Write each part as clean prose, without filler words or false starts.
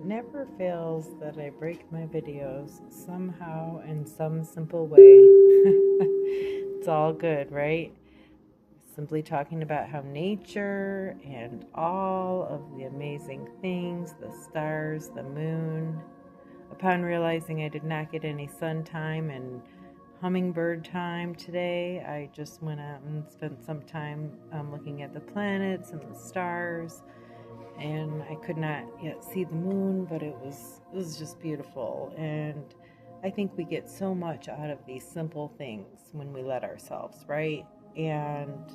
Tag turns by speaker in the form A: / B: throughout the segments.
A: it never fails that I break my videos somehow in some simple way. It's all good, right? Simply talking about how nature and all of the amazing things, the stars, the moon. Upon realizing I did not get any sun time and hummingbird time today, I just went out and spent some time looking at the planets and the stars. And I could not yet see the moon, but it was just beautiful. And I think we get so much out of these simple things when we let ourselves, right? And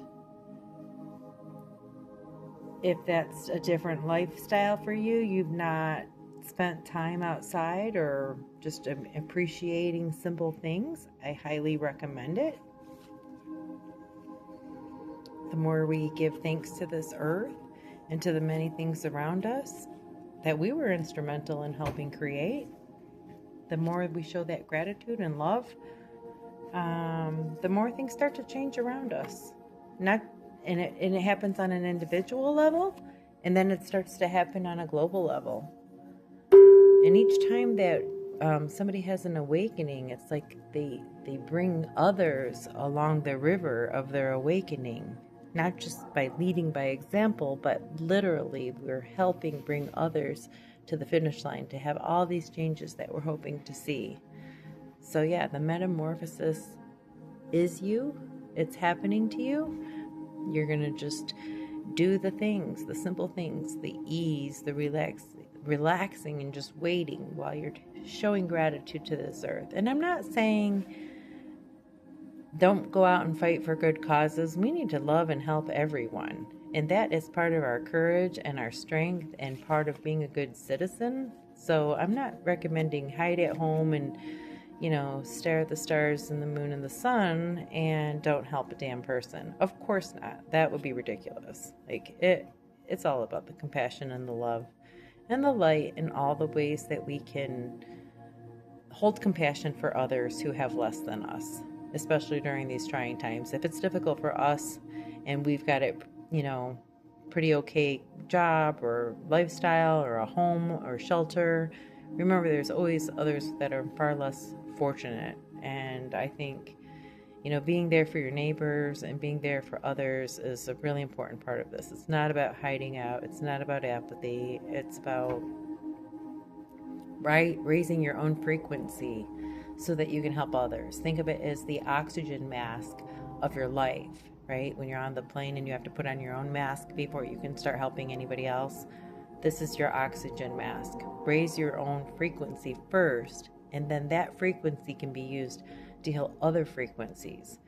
A: if that's a different lifestyle for you, you've not spent time outside or just appreciating simple things, I highly recommend it. The more we give thanks to this earth and to the many things around us that we were instrumental in helping create, the more we show that gratitude and love, the more things start to change around us. And it happens on an individual level, and then it starts to happen on a global level. And each time that somebody has an awakening, it's like they bring others along the river of their awakening. Not just by leading by example, but literally we're helping bring others to the finish line to have all these changes that we're hoping to see. So yeah, the metamorphosis is you. It's happening to you. You're going to just do the things, the simple things, the ease, the relaxing and just waiting while you're showing gratitude to this earth. And I'm not saying don't go out and fight for good causes. We need to love and help everyone. And that is part of our courage and our strength and part of being a good citizen. So I'm not recommending hide at home and, stare at the stars and the moon and the sun and don't help a damn person. Of course not. That would be ridiculous. It's all about the compassion and the love and the light and all the ways that we can hold compassion for others who have less than us, especially during these trying times. If it's difficult for us and we've got it, pretty okay job or lifestyle or a home or shelter, remember there's always others that are far less fortunate. And I think, being there for your neighbors and being there for others is a really important part of this. It's not about hiding out. It's not about apathy. It's about raising your own frequency so that you can help others. Think of it as the oxygen mask of your life, right? When you're on the plane and you have to put on your own mask before you can start helping anybody else, this is your oxygen mask. Raise your own frequency first, and then that frequency can be used to heal other frequencies.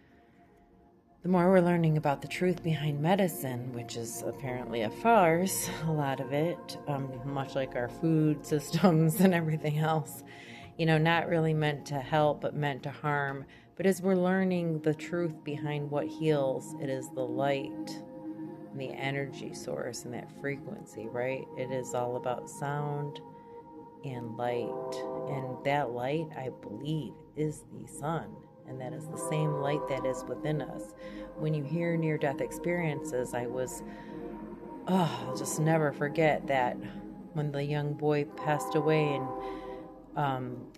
A: The more we're learning about the truth behind medicine, which is apparently a farce, a lot of it, much like our food systems and everything else, not really meant to help, but meant to harm. But as we're learning the truth behind what heals, it is the light and the energy source and that frequency, right? It is all about sound and light. And that light, I believe, is the sun. And that is the same light that is within us. When you hear near-death experiences, I'll just never forget that when the young boy passed away and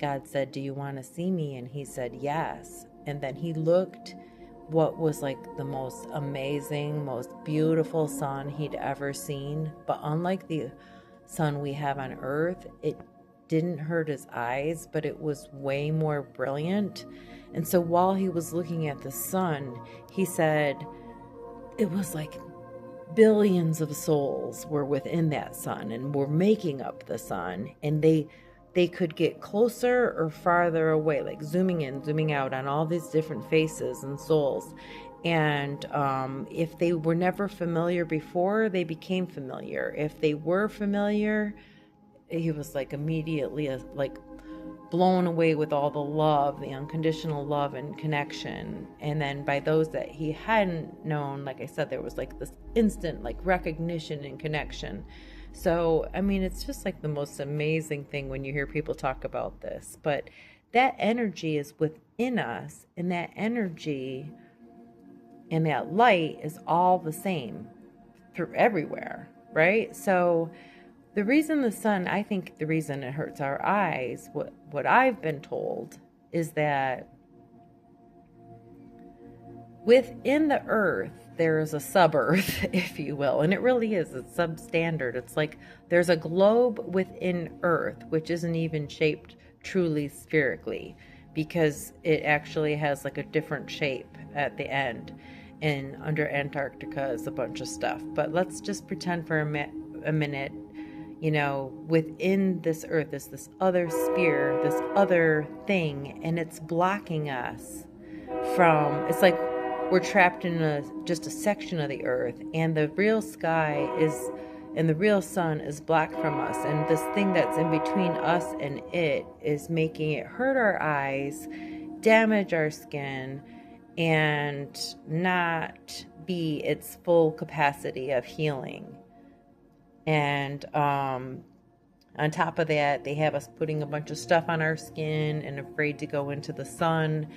A: God said, "Do you want to see me?" And he said, "Yes." And then he looked what was like the most amazing, most beautiful sun he'd ever seen. But unlike the sun we have on Earth, it didn't hurt his eyes, but it was way more brilliant. And so while he was looking at the sun, he said it was like billions of souls were within that sun and were making up the sun. And they could get closer or farther away, like zooming in, zooming out on all these different faces and souls. And if they were never familiar before, they became familiar. If they were familiar, he was like immediately blown away with all the love, the unconditional love and connection. And then by those that he hadn't known, like I said, there was like this instant like recognition and connection. So, it's just like the most amazing thing when you hear people talk about this. But that energy is within us, and that energy and that light is all the same through everywhere, right? So The reason the sun, I think the reason it hurts our eyes, what I've been told, is that within the earth, there is a sub-earth, if you will, and it really is. It's substandard. It's like there's a globe within earth, which isn't even shaped truly spherically, because it actually has like a different shape at the end. And under Antarctica is a bunch of stuff. But let's just pretend for a minute, within this earth is this other sphere, this other thing, and it's blocking us from, it's like we're trapped in just a section of the earth, and the real sky is, and the real sun is blocked from us, and this thing that's in between us and it is making it hurt our eyes, damage our skin, and not be its full capacity of healing. And on top of that, they have us putting a bunch of stuff on our skin and afraid to go into the sun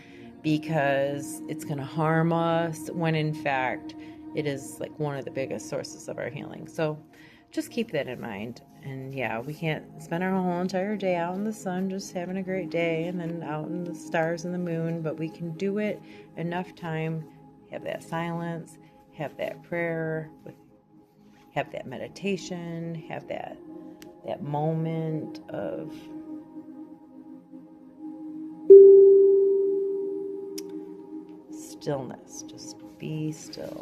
A: because it's going to harm us, when in fact it is like one of the biggest sources of our healing. So just keep that in mind. And yeah, we can't spend our whole entire day out in the sun just having a great day and then out in the stars and the moon, but we can do it enough time, have that silence, have that prayer, have that meditation, have that moment of stillness. Just be still.